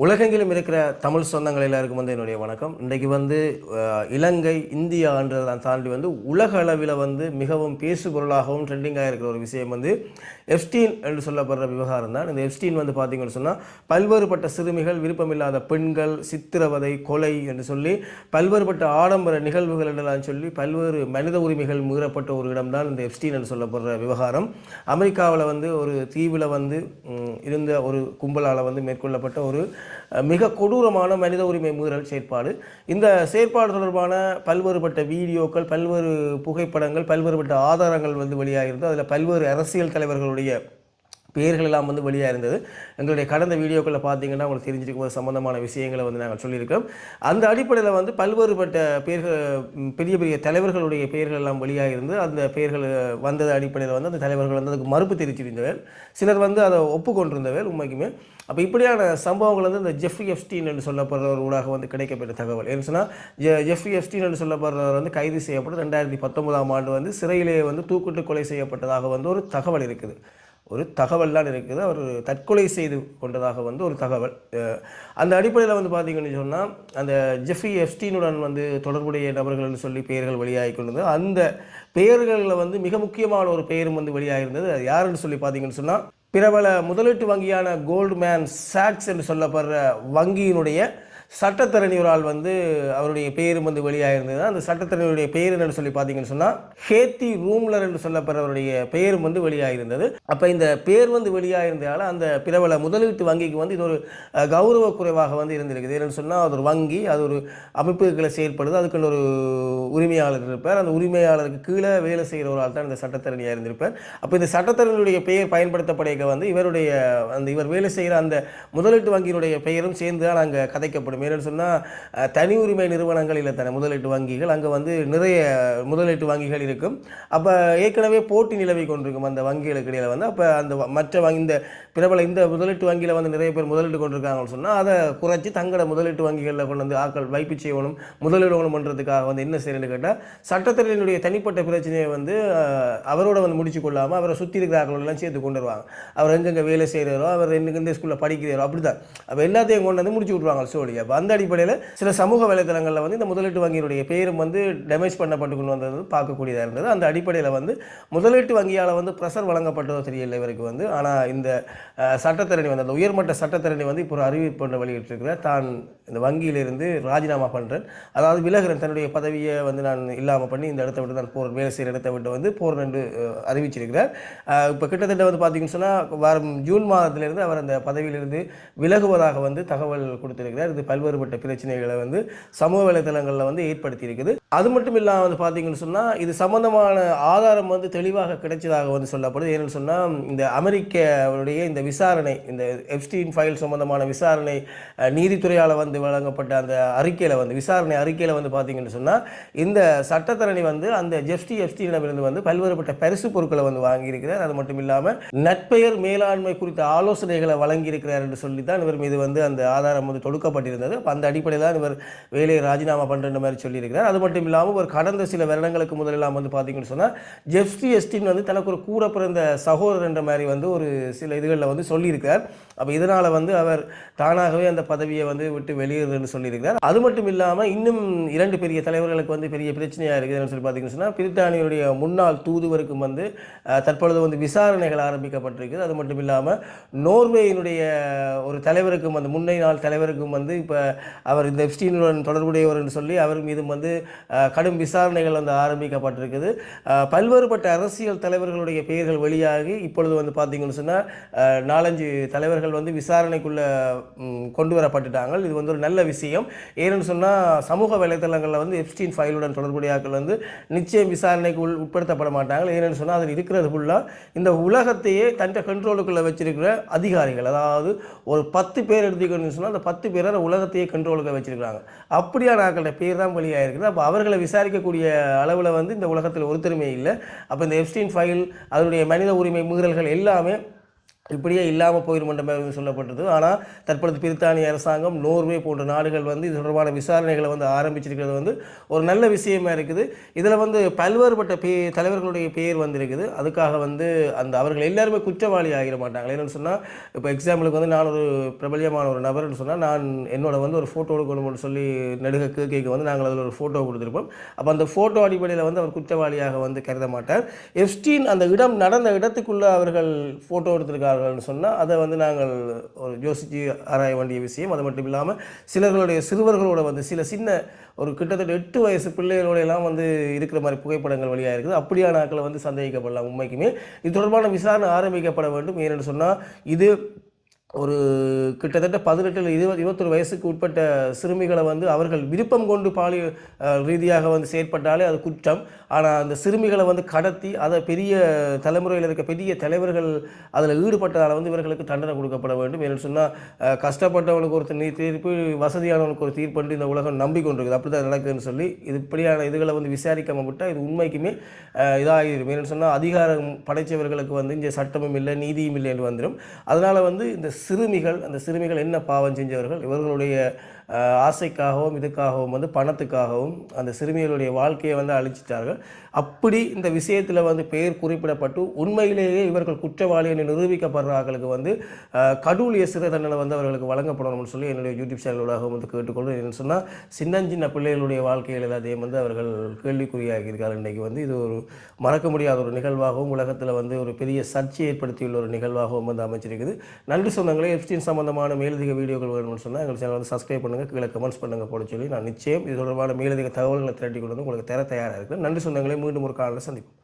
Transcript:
உலகெங்கிலும் இருக்கிற தமிழ் சொந்தங்கள் எல்லாருக்கும் என்னுடைய வணக்கம். இன்றைக்கு இலங்கை, இந்தியான்றதெல்லாம் தாண்டி உலக அளவில் மிகவும் பேசு பொருளாகவும் ட்ரெண்டிங்காக இருக்கிற ஒரு விஷயம் எப்ஸ்டீன் என்று சொல்லப்படுற விவகாரம் தான். இந்த எப்ஸ்டீன் பார்த்தீங்கன்னு சொன்னால் பல்வேறுபட்ட சிறுமிகள், விருப்பமில்லாத பெண்கள், சித்திரவதை, கொலை என்று சொல்லி பல்வேறுபட்ட ஆடம்பர நிகழ்வுகள் என்றெல்லாம் சொல்லி பல்வேறு மனித உரிமைகள் மீறப்பட்ட ஒரு இடம்தான் இந்த எப்ஸ்டீன் என்று சொல்லப்படுற விவகாரம். அமெரிக்காவில் ஒரு தீவில் இருந்த ஒரு கும்பலால் மேற்கொள்ளப்பட்ட ஒரு மிக கொடூரமான மனித உரிமை மீறல் செயற்பாடு. இந்த செயற்பாடு தொடர்பான பல்வேறுபட்ட வீடியோக்கள், பல்வேறு புகைப்படங்கள், பல்வேறுபட்ட ஆதாரங்கள் வெளியாகிருந்தது. அதில் பல்வேறு அரசியல் தலைவர்களுடைய பெயர்கள் எல்லாம் வெளியாக இருந்தது. எங்களுடைய கடந்த வீடியோக்களில் பார்த்தீங்கன்னா உங்களுக்கு தெரிஞ்சிருக்கும் சம்பந்தமான விஷயங்களை நாங்கள் சொல்லியிருக்கோம். அந்த அடிப்படையில் பல்வேறுபட்ட பெயர்கள், பெரிய பெரிய தலைவர்களுடைய பெயர்கள் எல்லாம் வெளியாக இருந்து அந்த பெயர்கள் வந்தது அடிப்படையில் அந்த தலைவர்கள் அதுக்கு மறுப்பு தெரிவிச்சிருந்தவர், சிலர் அதை ஒப்புக்கொண்டிருந்தவர் உண்மைக்குமே. அப்போ இப்படியான சம்பவங்கள் இந்த ஜெஃப்ரி எப்ஸ்டீன் என்று சொல்லப்படுறவர் ஊடாக கிடைக்கப்பட்ட தகவல் என்ன சொன்னால், ஜெஃப்ரி எப்ஸ்டீன் என்று சொல்லப்படுறவர் கைது செய்யப்பட்டு 2019ஆம் ஆண்டு சிறையிலே தூக்கிட்டு கொலை செய்யப்பட்டதாக ஒரு தகவல் இருக்குது. ஒரு தகவல் தான் இருக்குது. அவர் தற்கொலை செய்து கொண்டதாக ஒரு தகவல். அந்த அடிப்படையில் பார்த்தீங்கன்னு சொன்னால், அந்த ஜெஃப்ரி எப்ஸ்டீனுடன் தொடர்புடைய நபர்கள்னு சொல்லி பெயர்கள் வெளியாகி கொண்டது. அந்த பெயர்களில் மிக முக்கியமான ஒரு பெயரும் வெளியாகிருந்தது. அது யாருன்னு சொல்லி பார்த்தீங்கன்னு சொன்னால், பிரபல முதலீட்டு வங்கியான கோல்ட்மேன் சாக்ஸ் என்று சொல்லப்படுற வங்கியினுடைய சட்டத்தரணியரால் அவருடைய பெயரும் வெளியாகிருந்தது. அந்த சட்டத்தரணியுடைய பெயர் என்று சொல்லி பார்த்தீங்கன்னு சொன்னால், ஹேத்தி ரூம்லர் என்று சொல்லப்படுறவருடைய பெயரும் வெளியாகிருந்தது. அப்போ இந்த பெயர் வெளியாகிருந்தால அந்த பிரபல முதலீட்டு வங்கிக்கு இது ஒரு கௌரவ குறைவாக இருந்திருக்குது. என்னென்னு சொன்னால், அது ஒரு வங்கி, அது ஒரு அமைப்புகளை செயல்படுது, அதுக்குன்னு ஒரு உரிமையாளர் இருப்பார். அந்த உரிமையாளருக்கு கீழே வேலை செய்கிறவரால் தான் இந்த சட்டத்தரணியாக இருந்திருப்பார். அப்போ இந்த சட்டத்தரணியுடைய பெயர் பயன்படுத்தப்படைக்க இவருடைய இவர் வேலை செய்கிற அந்த முதலீட்டு வங்கியினுடைய பெயரும் சேர்ந்து தான் அங்கே கதைக்கப்படும். என்னன்னு சொன்னால், தனி உரிமை நிறுவனங்கள் இல்லை தானே முதலீட்டு வங்கிகள், அங்கே நிறைய முதலீட்டு வங்கிகள் இருக்கும். அப்போ ஏற்கனவே போட்டி நிலவி கொண்டிருக்கும் அந்த வங்கிகளுக்கு இடையில் அப்போ அந்த மற்ற வங்கி, இந்த பிரபல இந்த முதலீட்டு வங்கியில் நிறைய பேர் முதலீட்டு கொண்டிருக்காங்கன்னு சொன்னால், அதை குறைச்சி தங்களோட முதலீட்டு வங்கிகளில் கொண்டு ஆக்கள் வைப்பு செய்யணும், முதலீடு பண்ணுறதுக்காக என்ன செய்யணும்னு கேட்டால், சட்டத்தினுடைய தனிப்பட்ட பிரச்சனையை அவரோட முடிச்சு கொள்ளாமல் அவரை சுற்றி இருக்கிற ஆக்களெல்லாம் சேர்த்து கொண்டு வருவாங்க. அவர் எங்கெங்கே வேலை செய்கிறாரோ, அவர் எந்த ஸ்கூலில் படிக்கிறாரோ அப்படி தான் அப்போ எல்லாத்தையும் கொண்டு முடிச்சு விட்ருவாங்க சோழி. அப்போ அந்த அடிப்படையில் சில சமூக வலைதளங்களில் இந்த முதலீட்டு வங்கியினுடைய பெயரும் டேமேஜ் பண்ணப்பட்டு கொண்டு வந்தது பார்க்கக்கூடியதாக இருந்தது. அந்த அடிப்படையில் முதலீட்டு வங்கியால் ப்ரெஷர் வழங்கப்பட்டதோ தெரியல இவருக்கு. ஆனால் இந்த சட்டத்தரணி அந்த உயர்மட்ட சட்டத்தரணி இப்போ ஒரு அறிவிப்பு ஒன்று வெளியிட்டிருக்கிறார். தான் இந்த வங்கியிலிருந்து ராஜினாமா பண்ணுறேன், அதாவது விலகிறேன், தன்னுடைய பதவியை நான் இல்லாமல் பண்ணி இந்த இடத்த விட்டு நான் போகிறேன், வேலை செய்கிற இடத்தை விட்டு போகிறேன் என்று அறிவிச்சிருக்கிறார். இப்போ கிட்டத்தட்ட பார்த்தீங்கன்னு சொன்னால், வரும் ஜூன் மாதத்திலிருந்து அவர் அந்த பதவியிலிருந்து விலகுவதாக தகவல் கொடுத்திருக்கிறார். இது பல்வேறுபட்ட பிரச்சனைகளை சமூக வலைதளங்களில் ஏற்படுத்தி இருக்குது. அது மட்டும் இல்லாமல் பார்த்தீங்கன்னு சொன்னால், இது சம்பந்தமான ஆதாரம் தெளிவாக கிடைச்சதாக சொல்லப்படுது. ஏன்னு சொன்னால், இந்த அமெரிக்காவுடைய இந்த விசாரணை, இந்த எப்ஸ்டீன் ஃபைல் சம்பந்தமான விசாரணை நீதித்துறையால் வழங்கப்பட்ட அந்த அறிக்கையில் விசாரணை அறிக்கையில் பார்த்தீங்கன்னு சொன்னால், இந்த சட்டத்தரணி அந்த ஜெஃப்ரி எப்ஸ்டீனிடமிருந்து பல்வேறுபட்ட பரிசு பொருட்களை வாங்கியிருக்கிறார். அது மட்டும் இல்லாமல் நட்பெயர் மேலாண்மை குறித்த ஆலோசனைகளை வழங்கியிருக்கிறார் என்று சொல்லி தான் இவர் மீது அந்த ஆதாரம் தொடுக்கப்பட்டிருந்தது. அந்த அடிப்படையில் தான் இவர் வேலையை ராஜினாமா பண்ணுற மாதிரி சொல்லியிருக்கிறார். அது மட்டும் இல்லாமல் ஒரு கடந்த சில வருடங்களுக்கு முதலெல்லாம் பார்த்தீங்கன்னு சொன்னால், ஜெஃப்ரி எப்ஸ்டீன் தனக்கு ஒரு கூட பிறந்த சகோதரர் என்ற மாதிரி ஒரு சில இதுகளில் சொல்லியிருக்கார். அப்போ இதனால் அவர் தானாகவே அந்த பதவியை விட்டு வெளியேறுன்னு சொல்லியிருக்கிறார். அது மட்டும் இல்லாமல் இன்னும் 2 பெரிய தலைவர்களுக்கு பெரிய பிரச்சனையாக இருக்குதுன்னு சொல்லி பார்த்தீங்கன்னு சொன்னால், பிரித்தானியுடைய முன்னாள் தூதுவருக்கும் தற்பொழுது விசாரணைகள் ஆரம்பிக்கப்பட்டிருக்குது. அது மட்டும் இல்லாமல் நோர்வேயினுடைய ஒரு தலைவருக்கும் முன்னை நாள் தலைவருக்கும் இப்போ அவர் இந்த எப்ஸ்டீனுடன் தொடர்புடையவர் என்று சொல்லி அவர் மீதும் கடும் விசாரணைகள் ஆரம்பிக்கப்பட்டிருக்குது. பல்வேறுபட்ட அரசியல் தலைவர்களுடைய பெயர்கள் வெளியாகி இப்பொழுது பார்த்தீங்கன்னு சொன்னால் 4-5 தலைவர்கள் விசாரணைக்குள்ளே கொண்டு வரப்பட்டுட்டாங்க. இது ஒரு நல்ல விஷயம். ஏன்னு சொன்னால், சமூக வலைதளங்களில் எப்ஸ்டீன் ஃபைலுடன் தொடர்புடையாக்கள் நிச்சயம் விசாரணைக்கு உட்படுத்தப்பட மாட்டாங்க. ஏன்னு சொன்னால், அதில் இருக்கிறது ஃபுல்லாக இந்த உலகத்தையே தன் கண்ட்ரோலுக்குள்ளே வச்சிருக்கிற அதிகாரிகள். அதாவது ஒரு 10 பேர் எடுத்துக்கணும்னு சொன்னால், அந்த 10 பேரை உலகத்தையே கண்ட்ரோலுக்கு வச்சிருக்கிறாங்க. அப்படியான ஆக்களோட பேர் தான் வெளியாகிருக்குது. அப்போ அவர்களை விசாரிக்கக்கூடிய அளவில் இந்த உலகத்தில் ஒருத்தருமே இல்லை. அப்போ இந்த எப்ஸ்டீன் ஃபைல், அதனுடைய மனித உரிமை மீறல்கள் எல்லாமே இப்படியே இல்லாமல் போயிடும் என்ற மாதிரி சொல்லப்பட்டது. ஆனால் தற்பொழுது பிரித்தானிய அரசாங்கம், நோர்வே போன்ற நாடுகள் வந்து இது தொடர்பான விசாரணைகளை வந்து ஆரம்பிச்சிருக்கிறது வந்து ஒரு நல்ல விஷயமா இருக்குது. இதில் வந்து பல்வேறுபட்ட தலைவர்களுடைய பெயர் வந்திருக்குது. அதுக்காக வந்து அவர்கள் எல்லாருமே குற்றவாளி ஆகிட மாட்டாங்க. என்னென்னு சொன்னால், இப்போ எக்ஸாம்பிளுக்கு வந்து நான் ஒரு பிரபலியமான ஒரு நபர்னு சொன்னால், நான் என்னோட வந்து ஒரு ஃபோட்டோ எடுக்கணும்னு சொல்லி நெடுக கேட்க வந்து நாங்கள் அதில் ஒரு ஃபோட்டோ கொடுத்துருப்போம். அப்போ அந்த ஃபோட்டோ அடிப்படையில் வந்து அவர் குற்றவாளியாக வந்து கருத மாட்டார். எப்ஸ்டீன் அந்த இடம் நடந்த இடத்துக்குள்ளே அவர்கள் ஃபோட்டோ எடுத்திருக்கார்கள் சொன்னால் அதை வந்து நாங்கள் ஒரு யோசித்து ஆராய வேண்டிய விஷயம். அது மட்டும் இல்லாமல் சிலர்களுடைய சிறுவர்களோட வந்து சின்ன ஒரு கிட்டத்தட்ட 8 வயசு பிள்ளைகளோட எல்லாம் வந்து இருக்கிற மாதிரி புகைப்படங்கள் வழியாக இருக்குது. அப்படியான ஆட்களை வந்து சந்தேகிக்கப்படலாம். உண்மைக்குமே இது தொடர்பான விசாரணை ஆரம்பிக்கப்பட வேண்டும். ஏனென்று சொன்னால் இது ஒரு கிட்டத்தட்ட 18 21 வயசுக்கு உட்பட்ட சிறுமிகளை வந்து அவர்கள் விருப்பம் கொண்டு பாலியல் ரீதியாக வந்து செயற்பட்டாலே அது குற்றம். ஆனால் அந்த சிறுமிகளை வந்து கடத்தி அதை பெரிய தலைமுறையில் இருக்க பெரிய தலைவர்கள் அதில் ஈடுபட்டதால் வந்து இவர்களுக்கு தண்டனை கொடுக்கப்பட வேண்டும். ஏன்னு சொன்னால் கஷ்டப்பட்டவனுக்கு ஒரு தீர்ப்பு, வசதியானவனுக்கு ஒரு தீர்ப்பு இந்த உலகம் நம்பிக்கொண்டிருக்குது. அப்படி தான் நடக்குதுன்னு சொல்லி இது இப்படியான இதுகளை வந்து விசாரிக்காமல் விட்டால் இது உண்மைக்குமே இதாகிடும். ஏன்னு சொன்னால் அதிகாரம் படைத்தவர்களுக்கு வந்து இங்கே சட்டமும் இல்லை, நீதியும் இல்லை என்று வந்துடும். அதனால் வந்து இந்த அந்த சிறுமிகள் என்ன பாவம் செஞ்சவர்கள், இவர்களுடைய ஆசைக்காகவும் இதுக்காகவும் வந்து பணத்துக்காகவும் அந்த சிறுமிகளுடைய வாழ்க்கையை வந்து அழிச்சிட்டார்கள். அப்படி இந்த விஷயத்தில் வந்து பெயர் குறிப்பிடப்பட்டு உண்மையிலேயே இவர்கள் குற்றவாளி என்று நிரூபிக்கப்படுறார்களுக்கு வந்து கடூழிய சிறை தண்டனை வந்து அவர்களுக்கு வழங்கப்படணும்னு சொல்லி என்னுடைய யூடியூப் சேனலோட வந்து கேட்டுக்கொண்டு என்னென்னு சொன்னால், சின்ன பிள்ளைகளுடைய வாழ்க்கையில் எல்லாத்தையும் வந்து அவர்கள் கேள்விக்குறியாகியிருக்கார்கள். இன்றைக்கு வந்து இது ஒரு மறக்க முடியாத ஒரு நிகழ்வாகவும் உலகத்தில் வந்து ஒரு பெரிய சர்ச்சை ஏற்படுத்தியுள்ள ஒரு நிகழ்வாகவும் வந்து அமைச்சிருக்குது. நன்றி சொந்தங்களே. எப்ஸ்டீன் சம்பந்தமான மேலதிக வீடியோக்கள் வேணும்னு சொன்னால் எங்கள் சேனல் வந்து சப்ஸ்கிரைப் பண்ணுங்கள், கீழே கமெண்ட்ஸ் பண்ணுங்கள் போட சொல்லி நான் நிச்சயம் இது தொடர்பான மேலதிக தகவல்களை திரட்டி கொண்டு வந்து உங்களுக்கு தர தயாராக இருக்கிறேன். நன்றி சொந்தங்களே. மீண்டும் ஒரு காலையில் சந்திப்போம்.